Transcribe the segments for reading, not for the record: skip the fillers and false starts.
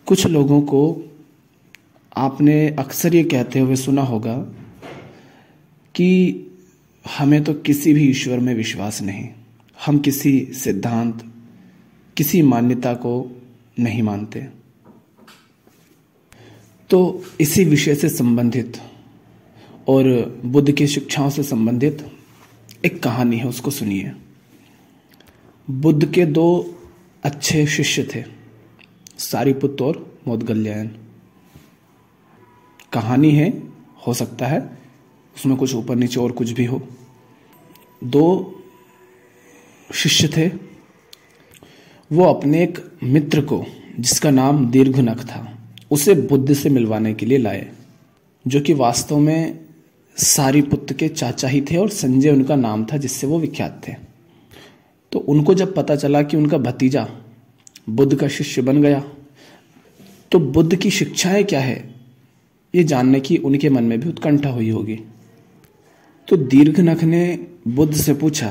कुछ लोगों को आपने अक्सर ये कहते हुए सुना होगा कि हमें तो किसी भी ईश्वर में विश्वास नहीं, हम किसी सिद्धांत, किसी मान्यता को नहीं मानते। तो इसी विषय से संबंधित और बुद्ध की शिक्षाओं से संबंधित एक कहानी है, उसको सुनिए। बुद्ध के दो अच्छे शिष्य थे, सारिपुत्त और मोदगल्यायन। कहानी है, हो सकता है उसमें कुछ ऊपर नीचे और कुछ भी हो। दो शिष्य थे, वो अपने एक मित्र को, जिसका नाम दीर्घनख था, उसे बुद्ध से मिलवाने के लिए लाए, जो कि वास्तव में सारिपुत्त के चाचा ही थे और संजय उनका नाम था जिससे वो विख्यात थे। तो उनको जब पता चला कि उनका भतीजा बुद्ध का शिष्य बन गया, तो बुद्ध की शिक्षाएं क्या है ये जानने की उनके मन में भी उत्कंठा हुई होगी। तो दीर्घनख ने बुद्ध से पूछा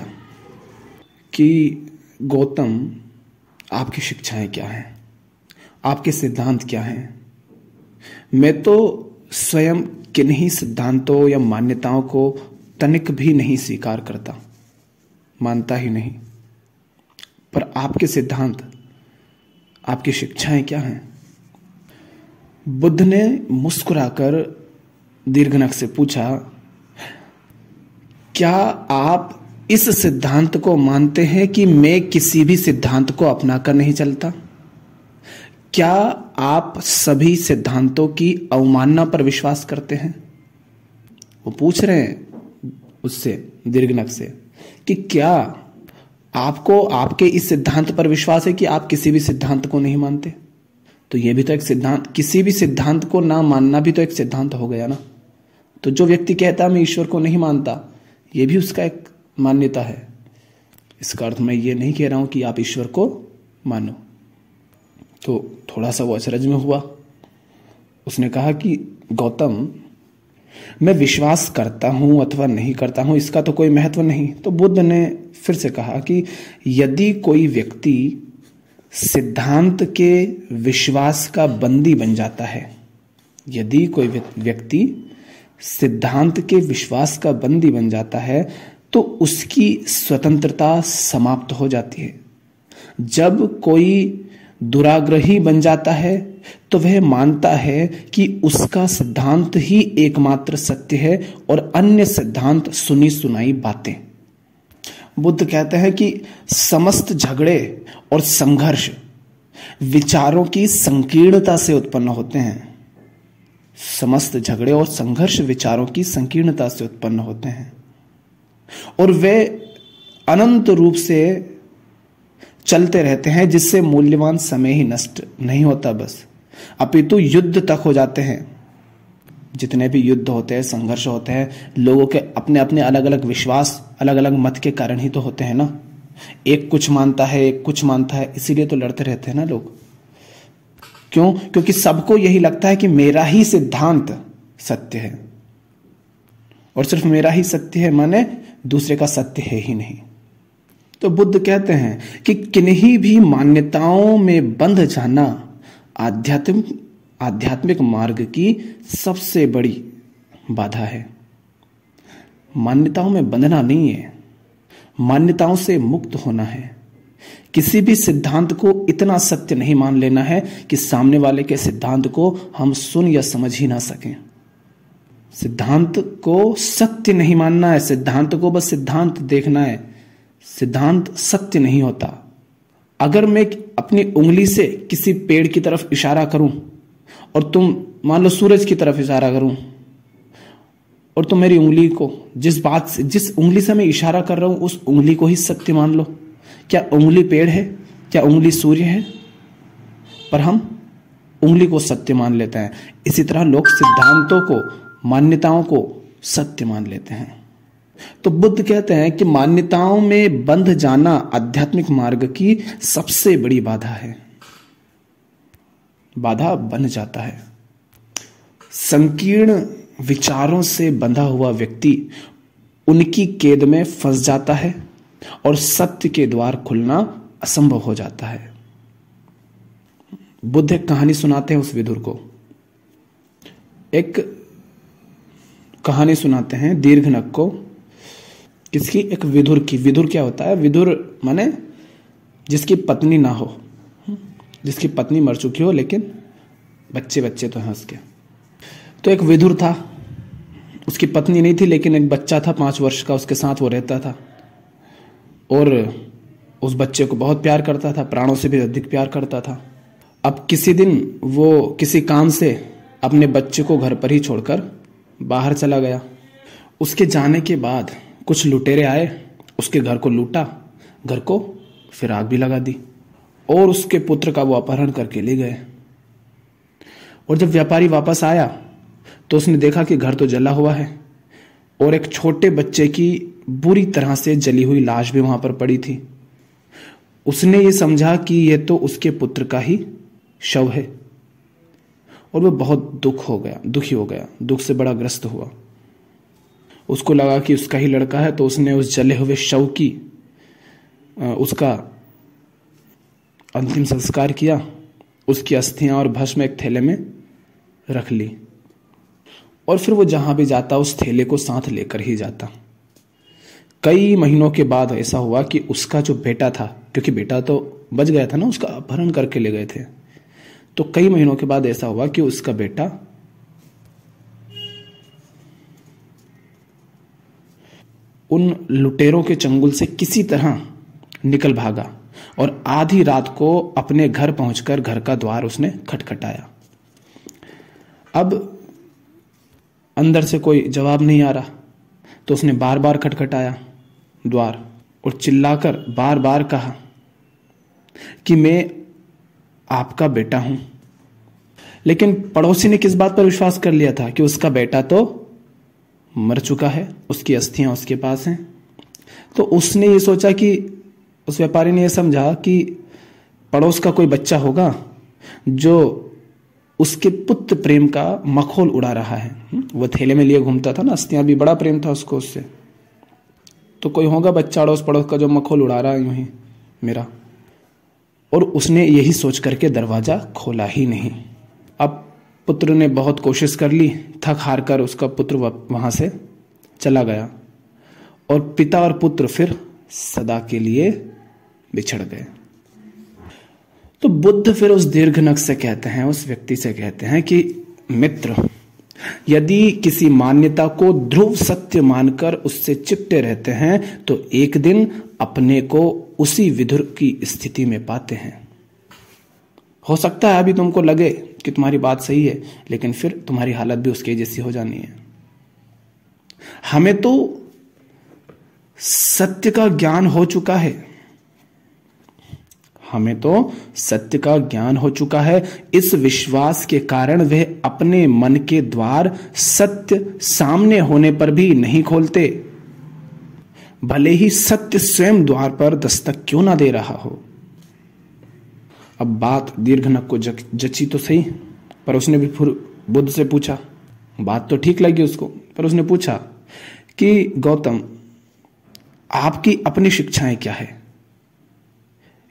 कि गौतम, आपकी शिक्षाएं क्या हैं, आपके सिद्धांत क्या हैं? मैं तो स्वयं किन्हीं सिद्धांतों या मान्यताओं को तनिक भी नहीं स्वीकार करता, मानता ही नहीं, पर आपके सिद्धांत, आपकी शिक्षाएं क्या हैं? बुद्ध ने मुस्कुराकर दीर्घनख से पूछा, क्या आप इस सिद्धांत को मानते हैं कि मैं किसी भी सिद्धांत को अपनाकर नहीं चलता? क्या आप सभी सिद्धांतों की अवमानना पर विश्वास करते हैं? वो पूछ रहे हैं उससे, दीर्घनख से, कि क्या आपको आपके इस सिद्धांत पर विश्वास है कि आप किसी भी सिद्धांत को नहीं मानते? तो यह भी तो एक सिद्धांत, किसी भी सिद्धांत को ना मानना भी तो एक सिद्धांत हो गया ना। तो जो व्यक्ति कहता है मैं ईश्वर को नहीं मानता, यह भी उसका एक मान्यता है। इसका अर्थ मैं ये नहीं कह रहा हूं कि आप ईश्वर को मानो। तो थोड़ा सा वो अचरज में हुआ। उसने कहा कि गौतम, मैं विश्वास करता हूं अथवा नहीं करता हूं, इसका तो कोई महत्व नहीं। तो बुद्ध ने फिर से कहा कि यदि कोई व्यक्ति सिद्धांत के विश्वास का बंदी बन जाता है, यदि कोई व्यक्ति सिद्धांत के विश्वास का बंदी बन जाता है, तो उसकी स्वतंत्रता समाप्त हो जाती है। जब कोई दुराग्रही बन जाता है तो वह मानता है कि उसका सिद्धांत ही एकमात्र सत्य है और अन्य सिद्धांत सुनी सुनाई बातें। बुद्ध कहते हैं कि समस्त झगड़े और संघर्ष विचारों की संकीर्णता से उत्पन्न होते हैं। समस्त झगड़े और संघर्ष विचारों की संकीर्णता से उत्पन्न होते हैं और वे अनंत रूप से चलते रहते हैं, जिससे मूल्यवान समय ही नष्ट नहीं होता बस, अपितु युद्ध तक हो जाते हैं। जितने भी युद्ध होते हैं, संघर्ष होते हैं, लोगों के अपने अपने अलग अलग विश्वास, अलग अलग मत के कारण ही तो होते हैं ना। एक कुछ मानता है, एक कुछ मानता है, इसीलिए तो लड़ते रहते हैं ना लोग। क्यों? क्योंकि सबको यही लगता है कि मेरा ही सिद्धांत सत्य है, और सिर्फ मेरा ही सत्य है माने दूसरे का सत्य है ही नहीं। तो बुद्ध कहते हैं कि किन्हीं भी मान्यताओं में बंध जाना आध्यात्मिक मार्ग की सबसे बड़ी बाधा है। मान्यताओं में बंधना नहीं है, मान्यताओं से मुक्त होना है। किसी भी सिद्धांत को इतना सत्य नहीं मान लेना है कि सामने वाले के सिद्धांत को हम सुन या समझ ही ना सकें। सिद्धांत को सत्य नहीं मानना है, सिद्धांत को बस सिद्धांत देखना है। सिद्धांत सत्य नहीं होता। अगर मैं अपनी उंगली से किसी पेड़ की तरफ इशारा करूं और तुम मान लो सूरज की तरफ इशारा करूं, और तुम मेरी उंगली को, जिस उंगली से मैं इशारा कर रहा हूं उस उंगली को ही सत्य मान लो, क्या उंगली पेड़ है? क्या उंगली सूर्य है? पर हम उंगली को सत्य मान लेते हैं। इसी तरह लोग सिद्धांतों को, मान्यताओं को सत्य मान लेते हैं। तो बुद्ध कहते हैं कि मान्यताओं में बंध जाना आध्यात्मिक मार्ग की सबसे बड़ी बाधा है। बाधा बन जाता है। संकीर्ण विचारों से बंधा हुआ व्यक्ति उनकी कैद में फंस जाता है और सत्य के द्वार खुलना असंभव हो जाता है। बुद्ध एक कहानी सुनाते हैं उस विदुर को। एक कहानी सुनाते हैं दीर्घनक को, किसकी? एक विदुर की। विदुर क्या होता है? विदुर माने जिसकी पत्नी ना हो, जिसकी पत्नी मर चुकी हो लेकिन बच्चे बच्चे तो हैं उसके। तो एक विदुर था, उसकी पत्नी नहीं थी लेकिन एक बच्चा था 5 वर्ष का, उसके साथ वो रहता था और उस बच्चे को बहुत प्यार करता था, प्राणों से भी अधिक प्यार करता था। अब किसी दिन वो किसी काम से अपने बच्चे को घर पर ही छोड़कर बाहर चला गया। उसके जाने के बाद कुछ लुटेरे आए, उसके घर को लूटा, घर को फिर आग भी लगा दी और उसके पुत्र का वो अपहरण करके ले गए। और जब व्यापारी वापस आया तो उसने देखा कि घर तो जला हुआ है और एक छोटे बच्चे की बुरी तरह से जली हुई लाश भी वहां पर पड़ी थी। उसने ये समझा कि यह तो उसके पुत्र का ही शव है और वह बहुत दुखी हो गया, दुख से बड़ा ग्रस्त हुआ। उसको लगा कि उसका ही लड़का है, तो उसने उस जले हुए शव की उसका अंतिम संस्कार किया, उसकी अस्थियां और भस्म एक थैले में रख ली और फिर वो जहां भी जाता उस थैले को साथ लेकर ही जाता। कई महीनों के बाद ऐसा हुआ कि उसका जो बेटा था, क्योंकि बेटा तो बच गया था ना, उसका अपहरण करके ले गए थे, तो कई महीनों के बाद ऐसा हुआ कि उसका बेटा उन लुटेरों के चंगुल से किसी तरह निकल भागा और आधी रात को अपने घर पहुंचकर घर का द्वार उसने खटखटाया। अब अंदर से कोई जवाब नहीं आ रहा, तो उसने बार बार खटखटाया द्वार और चिल्लाकर बार बार कहा कि मैं आपका बेटा हूं। लेकिन पड़ोसी ने किस बात पर विश्वास कर लिया था कि उसका बेटा तो मर चुका है, उसकी अस्थियां उसके पास हैं। तो उसने ये सोचा कि उस व्यापारी ने यह समझा कि पड़ोस का कोई बच्चा होगा जो उसके पुत्र प्रेम का मखौल उड़ा रहा है। वह थैले में लिए घूमता था ना, अस्थियां भी, बड़ा प्रेम था उसको उससे, तो कोई होगा बच्चा अड़ोस पड़ोस का जो मखौल उड़ा रहा है यूं ही मेरा। और उसने यही सोच करके दरवाजा खोला ही नहीं। अब पुत्र ने बहुत कोशिश कर ली, थक हार कर उसका पुत्र वहां से चला गया और पिता और पुत्र फिर सदा के लिए बिछड़ गए। तो बुद्ध फिर उस दीर्घनक से कहते हैं, उस व्यक्ति से कहते हैं कि मित्र, यदि किसी मान्यता को ध्रुव सत्य मानकर उससे चिपटे रहते हैं तो एक दिन अपने को उसी विधुर की स्थिति में पाते हैं। हो सकता है अभी तुमको लगे कि तुम्हारी बात सही है, लेकिन फिर तुम्हारी हालत भी उसके जैसी हो जानी है। हमें तो सत्य का ज्ञान हो चुका है, हमें तो सत्य का ज्ञान हो चुका है। इस विश्वास के कारण वे अपने मन के द्वार सत्य सामने होने पर भी नहीं खोलते, भले ही सत्य स्वयं द्वार पर दस्तक क्यों ना दे रहा हो। अब बात दीर्घनक को जची तो सही, पर उसने भी फिर बुद्ध से पूछा, बात तो ठीक लगी उसको, पर उसने पूछा कि गौतम, आपकी अपनी शिक्षाएं क्या है?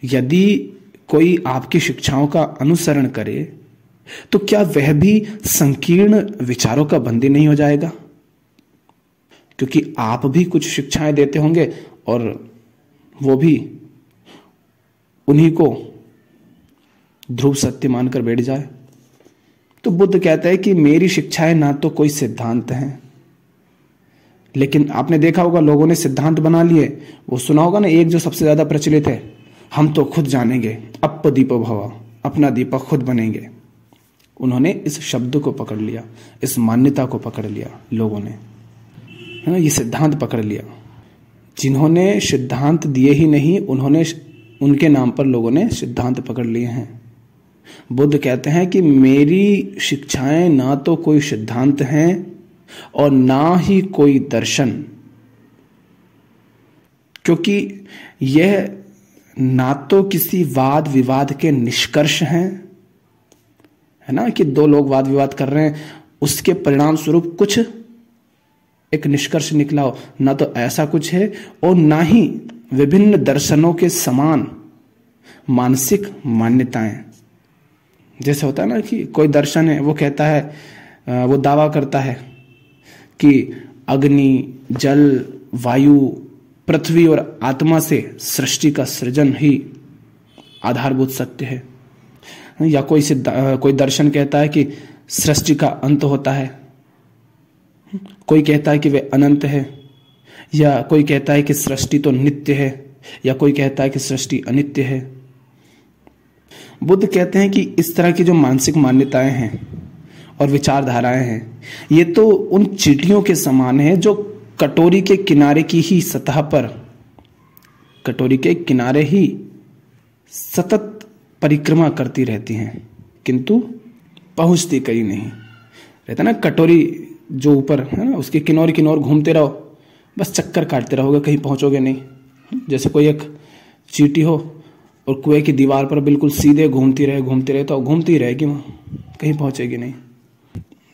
यदि कोई आपकी शिक्षाओं का अनुसरण करे तो क्या वह भी संकीर्ण विचारों का बंदी नहीं हो जाएगा? क्योंकि आप भी कुछ शिक्षाएं देते होंगे और वो भी उन्हीं को ध्रुव सत्य मानकर बैठ जाए। तो बुद्ध कहता है कि मेरी शिक्षाएं ना तो कोई सिद्धांत हैं, लेकिन आपने देखा होगा लोगों ने सिद्धांत बना लिए। वो सुना होगा ना, एक जो सबसे ज्यादा प्रचलित है, हम तो खुद जानेंगे, अप दीपो भव, अपना दीपक खुद बनेंगे। उन्होंने इस शब्द को पकड़ लिया, इस मान्यता को पकड़ लिया लोगों ने, है ना, ये सिद्धांत पकड़ लिया। जिन्होंने सिद्धांत दिए ही नहीं, उन्होंने उनके नाम पर लोगों ने सिद्धांत पकड़ लिए हैं। बुद्ध कहते हैं कि मेरी शिक्षाएं ना तो कोई सिद्धांत हैं और ना ही कोई दर्शन, क्योंकि यह ना तो किसी वाद विवाद के निष्कर्ष हैं, है ना, कि दो लोग वाद विवाद कर रहे हैं उसके परिणाम स्वरूप कुछ एक निष्कर्ष निकला हो, ना तो ऐसा कुछ है, और ना ही विभिन्न दर्शनों के समान मानसिक मान्यताएं। जैसे होता है ना कि कोई दर्शन है, वो कहता है, वो दावा करता है कि अग्नि, जल, वायु, पृथ्वी और आत्मा से सृष्टि का सृजन ही आधारभूत सत्य है। या कोई दर्शन कहता है कि सृष्टि का अंत होता है, कोई कहता है कि वे अनंत है, या कोई कहता है कि सृष्टि तो नित्य है, या कोई कहता है कि सृष्टि अनित्य है। बुद्ध कहते हैं कि इस तरह की जो मानसिक मान्यताएं हैं और विचारधाराएं हैं, ये तो उन चींटियों के समान है जो कटोरी के किनारे की ही सतह पर, कटोरी के किनारे ही सतत परिक्रमा करती रहती हैं, किंतु पहुंचती कहीं नहीं। रहता ना कटोरी जो ऊपर है ना, उसके किनारे किनारे घूमते रहो, बस चक्कर काटते रहोगे, कहीं पहुंचोगे नहीं। जैसे कोई एक चींटी हो और कुएं की दीवार पर बिल्कुल सीधे घूमती रहे तो घूमती रहेगी, वहां कहीं पहुंचेगी नहीं।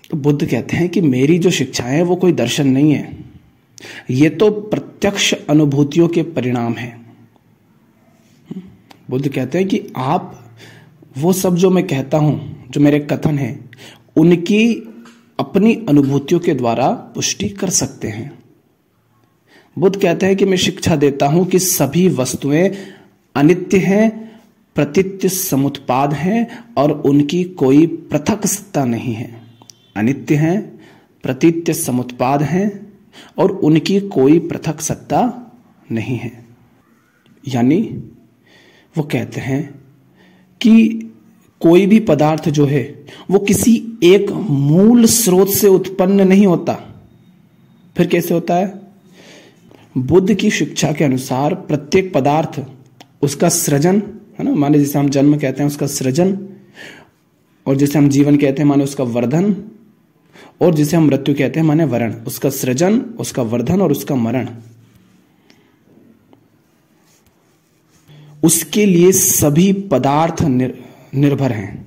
तो बुद्ध कहते हैं कि मेरी जो शिक्षा है वो कोई दर्शन नहीं है, ये तो प्रत्यक्ष अनुभूतियों के परिणाम है। बुद्ध कहते हैं कि आप वो सब जो मैं कहता हूं, जो मेरे कथन है, उनकी अपनी अनुभूतियों के द्वारा पुष्टि कर सकते हैं। बुद्ध कहते हैं कि मैं शिक्षा देता हूं कि सभी वस्तुएं अनित्य हैं, प्रतीत्य समुत्पाद हैं और उनकी कोई पृथक सत्ता नहीं है। अनित्य हैं, प्रतीत्य समुत्पाद हैं और उनकी कोई पृथक सत्ता नहीं है। यानी वो कहते हैं कि कोई भी पदार्थ जो है वो किसी एक मूल स्रोत से उत्पन्न नहीं होता। फिर कैसे होता है? बुद्ध की शिक्षा के अनुसार प्रत्येक पदार्थ, उसका सृजन है ना, माने जैसे हम जन्म कहते हैं उसका सृजन, और जैसे हम जीवन कहते हैं माने उसका वर्धन, और जिसे हम मृत्यु कहते हैं माने वरण। उसका सृजन, उसका वर्धन और उसका मरण, उसके लिए सभी पदार्थ निर्भर हैं।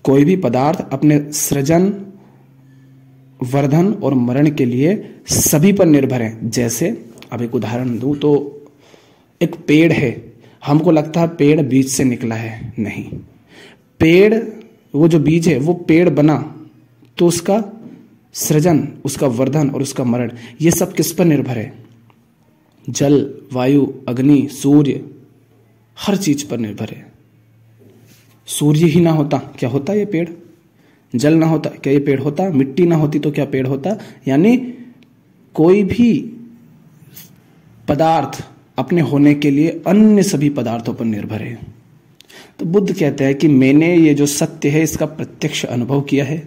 कोई भी पदार्थ अपने सृजन, वर्धन और मरण के लिए सभी पर निर्भर है। जैसे अब एक उदाहरण दूं तो एक पेड़ है, हमको लगता है पेड़ बीज से निकला है, नहीं। पेड़, वो जो बीज है वो पेड़ बना तो उसका सृजन, उसका वर्धन और उसका मरण, ये सब किस पर निर्भर है? जल, वायु, अग्नि, सूर्य, हर चीज पर निर्भर है। सूर्य ही ना होता क्या होता ये पेड़? जल ना होता क्या ये पेड़ होता? मिट्टी ना होती तो क्या पेड़ होता? यानी कोई भी पदार्थ अपने होने के लिए अन्य सभी पदार्थों पर निर्भर है। तो बुद्ध कहते हैं कि मैंने ये जो सत्य है इसका प्रत्यक्ष अनुभव किया है,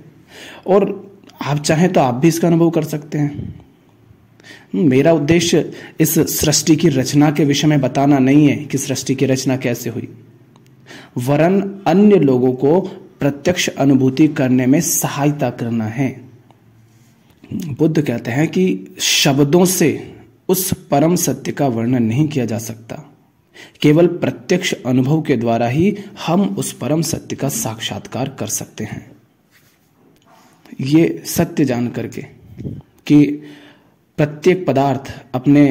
और आप चाहें तो आप भी इसका अनुभव कर सकते हैं। मेरा उद्देश्य इस सृष्टि की रचना के विषय में बताना नहीं है कि सृष्टि की रचना कैसे हुई, वरन अन्य लोगों को प्रत्यक्ष अनुभूति करने में सहायता करना है। बुद्ध कहते हैं कि शब्दों से उस परम सत्य का वर्णन नहीं किया जा सकता, केवल प्रत्यक्ष अनुभव के द्वारा ही हम उस परम सत्य का साक्षात्कार कर सकते हैं। ये सत्य जान करके कि प्रत्येक पदार्थ अपने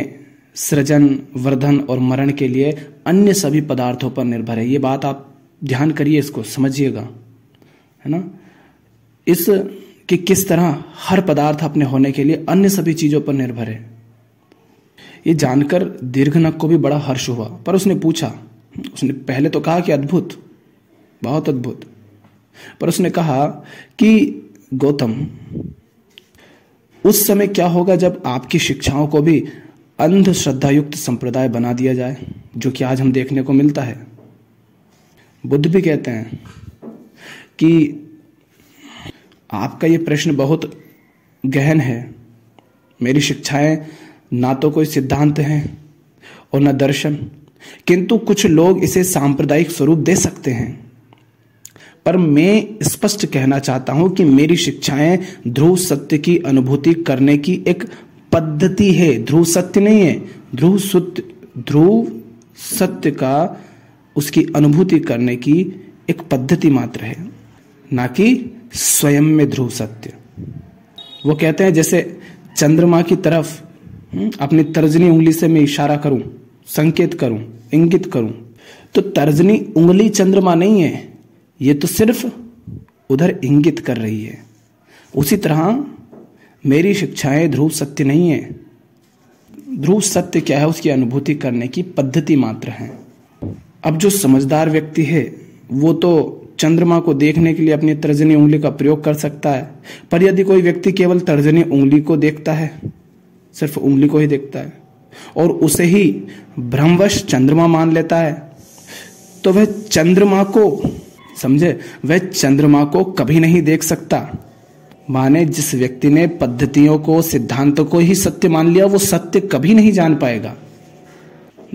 सृजन, वर्धन और मरण के लिए अन्य सभी पदार्थों पर निर्भर है, ये बात आप ध्यान करिए, इसको समझिएगा, है ना। इस कि किस तरह हर पदार्थ अपने होने के लिए अन्य सभी चीजों पर निर्भर है, ये जानकर दीर्घनक को भी बड़ा हर्ष हुआ। पर उसने पूछा, उसने पहले तो कहा कि अद्भुत, बहुत अद्भुत, पर उसने कहा कि गौतम, उस समय क्या होगा जब आपकी शिक्षाओं को भी अंधश्रद्धायुक्त संप्रदाय बना दिया जाए, जो कि आज हम देखने को मिलता है। बुद्ध भी कहते हैं कि आपका ये प्रश्न बहुत गहन है। मेरी शिक्षाएं ना तो कोई सिद्धांत हैं और न दर्शन, किंतु कुछ लोग इसे सांप्रदायिक स्वरूप दे सकते हैं। पर मैं स्पष्ट कहना चाहता हूं कि मेरी शिक्षाएं ध्रुव सत्य की अनुभूति करने की एक पद्धति है, ध्रुव सत्य नहीं है। ध्रुव सत्य का, उसकी अनुभूति करने की एक पद्धति मात्र है, ना कि स्वयं में ध्रुव सत्य। वो कहते हैं जैसे चंद्रमा की तरफ अपनी तर्जनी उंगली से मैं इशारा करूं, संकेत करूं, इंगित करूं, तो तर्जनी उंगली चंद्रमा नहीं है, ये तो सिर्फ उधर इंगित कर रही है। उसी तरह मेरी शिक्षाएं ध्रुव सत्य नहीं है। ध्रुव सत्य क्या है? उसकी अनुभूति करने की पद्धति मात्र है। अब जो समझदार व्यक्ति है वो तो चंद्रमा को देखने के लिए अपनी तर्जनी उंगली का प्रयोग कर सकता है, पर यदि कोई व्यक्ति केवल तर्जनी उंगली को देखता है, सिर्फ उंगली को ही देखता है और उसे ही भ्रमवश चंद्रमा मान लेता है, तो वह चंद्रमा को, समझे, वह चंद्रमा को कभी नहीं देख सकता। माने जिस व्यक्ति ने पद्धतियों को, सिद्धांतों को ही सत्य मान लिया, वो सत्य कभी नहीं जान पाएगा।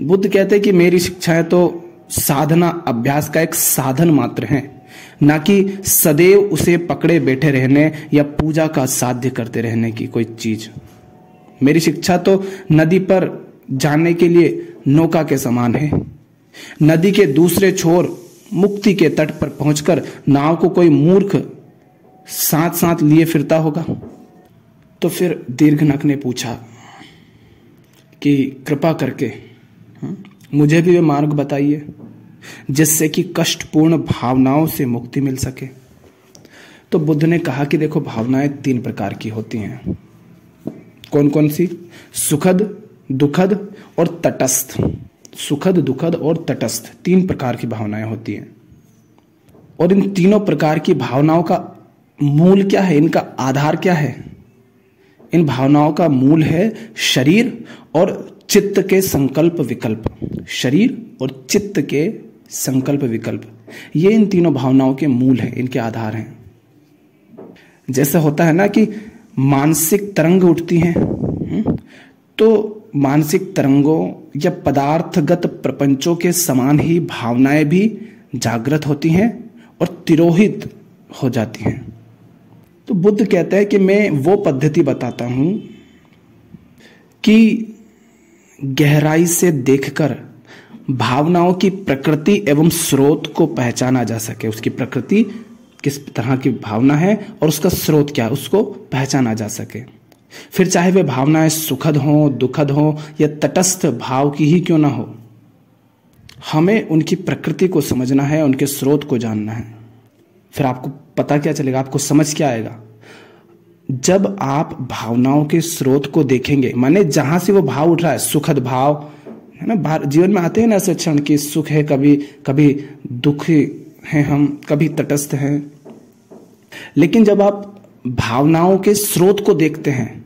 बुद्ध कहते हैं कि मेरी शिक्षाएं तो साधना, अभ्यास का एक साधन मात्र है, ना कि सदैव उसे पकड़े बैठे रहने या पूजा का साध्य करते रहने की कोई चीज। मेरी शिक्षा तो नदी पर जाने के लिए नौका के समान है। नदी के दूसरे छोर मुक्ति के तट पर पहुंचकर नाव को कोई मूर्ख साथ साथ लिए फिरता होगा। तो फिर दीर्घनख ने पूछा कि कृपा करके मुझे भी वे मार्ग बताइए जिससे कि कष्टपूर्ण भावनाओं से मुक्ति मिल सके। तो बुद्ध ने कहा कि देखो, भावनाएं 3 प्रकार की होती हैं। कौन कौन सी? सुखद, दुखद और तटस्थ। सुखद, दुखद और तटस्थ 3 प्रकार की भावनाएं होती हैं। और इन तीनों प्रकार की भावनाओं का मूल क्या है? इनका आधार क्या है? इन भावनाओं का मूल है शरीर और चित्त के संकल्प विकल्प। शरीर और चित्त के संकल्प विकल्प, ये इन तीनों भावनाओं के मूल हैं, इनके आधार हैं। जैसे होता है ना कि मानसिक तरंग उठती हैं, तो मानसिक तरंगों या पदार्थगत प्रपंचों के समान ही भावनाएं भी जागृत होती हैं और तिरोहित हो जाती हैं। तो बुद्ध कहता है कि मैं वो पद्धति बताता हूं कि गहराई से देखकर भावनाओं की प्रकृति एवं स्रोत को पहचाना जा सके। उसकी प्रकृति किस तरह की भावना है और उसका स्रोत क्या है, उसको पहचाना जा सके। फिर चाहे वे भावनाएं सुखद हो, दुखद हो या तटस्थ भाव की ही क्यों ना हो, हमें उनकी प्रकृति को समझना है, उनके स्रोत को जानना है। फिर आपको पता क्या चलेगा, आपको समझ क्या आएगा? जब आप भावनाओं के स्रोत को देखेंगे, माने जहां से वो भाव उठ रहा है, सुखद भाव है ना, जीवन में आते हैं ना ऐसे क्षण की सुख है, कभी कभी दुख है, हम कभी तटस्थ हैं। लेकिन जब आप भावनाओं के स्रोत को देखते हैं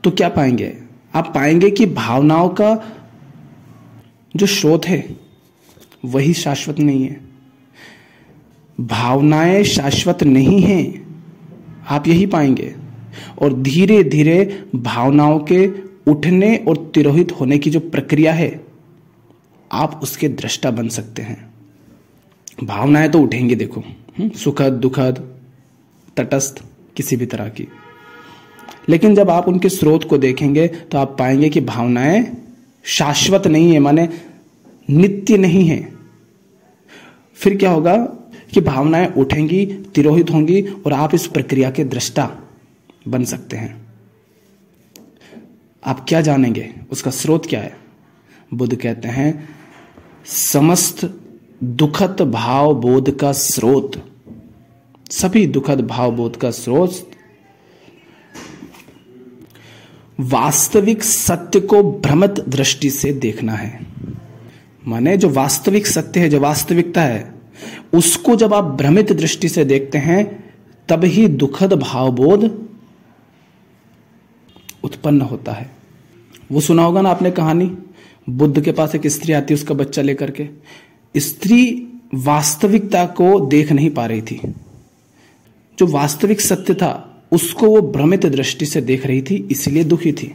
तो क्या पाएंगे? आप पाएंगे कि भावनाओं का जो स्रोत है वही शाश्वत नहीं है। भावनाएं शाश्वत नहीं हैं, आप यही पाएंगे। और धीरे धीरे भावनाओं के उठने और तिरोहित होने की जो प्रक्रिया है, आप उसके दृष्टा बन सकते हैं। भावनाएं तो उठेंगी, देखो, सुखद, दुखद, तटस्थ, किसी भी तरह की। लेकिन जब आप उनके स्रोत को देखेंगे तो आप पाएंगे कि भावनाएं शाश्वत नहीं है, माने नित्य नहीं है। फिर क्या होगा कि भावनाएं उठेंगी, तिरोहित होंगी और आप इस प्रक्रिया के दृष्टा बन सकते हैं। आप क्या जानेंगे? उसका स्रोत क्या है? बुद्ध कहते हैं समस्त दुखद भाव बोध का स्रोत, सभी दुखद भाव बोध का स्रोत वास्तविक सत्य को भ्रमित दृष्टि से देखना है। माने जो वास्तविक सत्य है, जो वास्तविकता है, उसको जब आप भ्रमित दृष्टि से देखते हैं तब ही दुखद भावबोध उत्पन्न होता है। वो सुना होगा ना आपने कहानी, बुद्ध के पास एक स्त्री आती है उसका बच्चा लेकर के। स्त्री वास्तविकता को देख नहीं पा रही थी, जो वास्तविक सत्य था उसको वो भ्रमित दृष्टि से देख रही थी, इसलिए दुखी थी।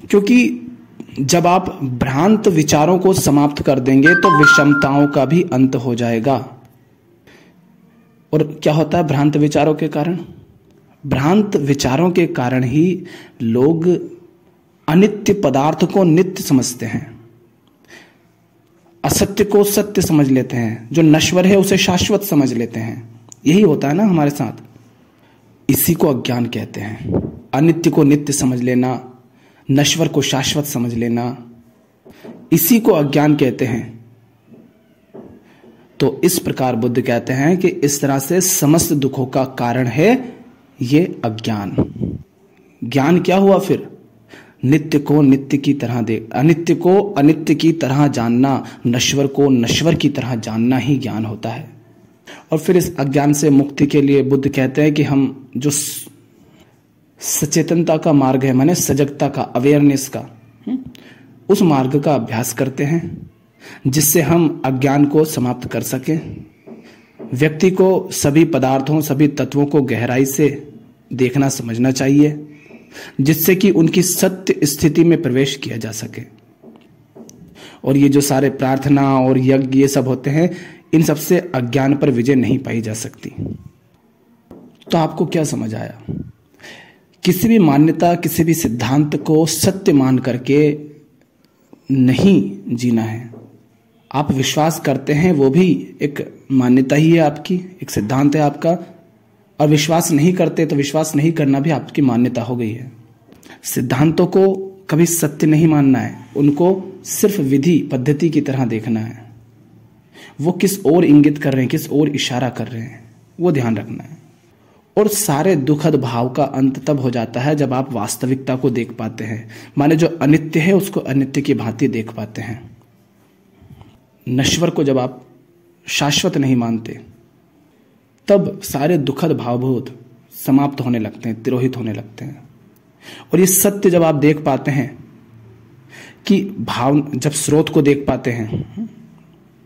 क्योंकि जब आप भ्रांत विचारों को समाप्त कर देंगे तो विषमताओं का भी अंत हो जाएगा। और क्या होता है भ्रांत विचारों के कारण? भ्रांत विचारों के कारण ही लोग अनित्य पदार्थ को नित्य समझते हैं, असत्य को सत्य समझ लेते हैं, जो नश्वर है उसे शाश्वत समझ लेते हैं। यही होता है ना हमारे साथ। इसी को अज्ञान कहते हैं। अनित्य को नित्य समझ लेना, नश्वर को शाश्वत समझ लेना, इसी को अज्ञान कहते हैं। तो इस प्रकार बुद्ध कहते हैं कि इस तरह से समस्त दुखों का कारण है ये अज्ञान। ज्ञान क्या हुआ फिर? नित्य को नित्य की तरह अनित्य को अनित्य की तरह जानना, नश्वर को नश्वर की तरह जानना ही ज्ञान होता है। और फिर इस अज्ञान से मुक्ति के लिए बुद्ध कहते हैं कि हम जो सचेतनता का मार्ग है, माने सजगता का, अवेयरनेस का, उस मार्ग का अभ्यास करते हैं जिससे हम अज्ञान को समाप्त कर सकें। व्यक्ति को सभी पदार्थों, सभी तत्वों को गहराई से देखना समझना चाहिए जिससे कि उनकी सत्य स्थिति में प्रवेश किया जा सके। और ये जो सारे प्रार्थना और यज्ञ ये सब होते हैं, इन सब से अज्ञान पर विजय नहीं पाई जा सकती। तो आपको क्या समझ आया? किसी भी मान्यता, किसी भी सिद्धांत को सत्य मान करके नहीं जीना है। आप विश्वास करते हैं वो भी एक मान्यता ही है आपकी, एक सिद्धांत है आपका, और विश्वास नहीं करते तो विश्वास नहीं करना भी आपकी मान्यता हो गई है। सिद्धांतों को कभी सत्य नहीं मानना है, उनको सिर्फ विधि पद्धति की तरह देखना है। वो किस ओर इंगित कर रहे हैं, किस ओर इशारा कर रहे हैं, वो ध्यान रखना है। और सारे दुखद भाव का अंत तब हो जाता है जब आप वास्तविकता को देख पाते हैं, माने जो अनित्य है उसको अनित्य की भांति देख पाते हैं। नश्वर को जब आप शाश्वत नहीं मानते, तब सारे दुखद भावबोध समाप्त होने लगते हैं, तिरोहित होने लगते हैं। और ये सत्य जब आप देख पाते हैं कि जब स्रोत को देख पाते हैं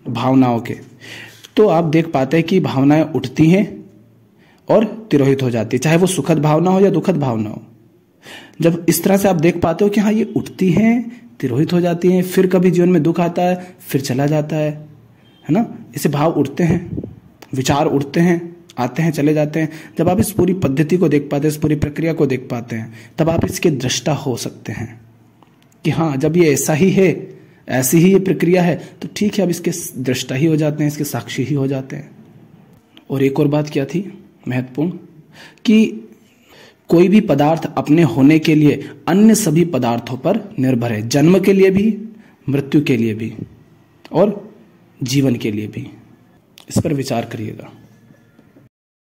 भावनाओं के, तो आप देख पाते हैं कि भावनाएं उठती हैं और तिरोहित हो जाती है, चाहे वो सुखद भावना हो या दुखद भावना हो। जब इस तरह से आप देख पाते हो कि हाँ ये उठती हैं, तिरोहित हो जाती हैं, फिर कभी जीवन में दुख आता है, फिर चला जाता है ना, इसे भाव उठते हैं, विचार उठते हैं, आते हैं, चले जाते हैं। जब आप इस पूरी पद्धति को देख पाते हैं, इस पूरी प्रक्रिया को देख पाते हैं, तब आप इसके दृष्टा हो सकते हैं कि हाँ जब ये ऐसा ही है, ऐसी ही ये प्रक्रिया है, तो ठीक है, अब इसके दृष्टा ही हो जाते हैं, इसके साक्षी ही हो जाते हैं। और एक और बात क्या थी महत्वपूर्ण, कि कोई भी पदार्थ अपने होने के लिए अन्य सभी पदार्थों पर निर्भर है, जन्म के लिए भी, मृत्यु के लिए भी और जीवन के लिए भी। इस पर विचार करिएगा।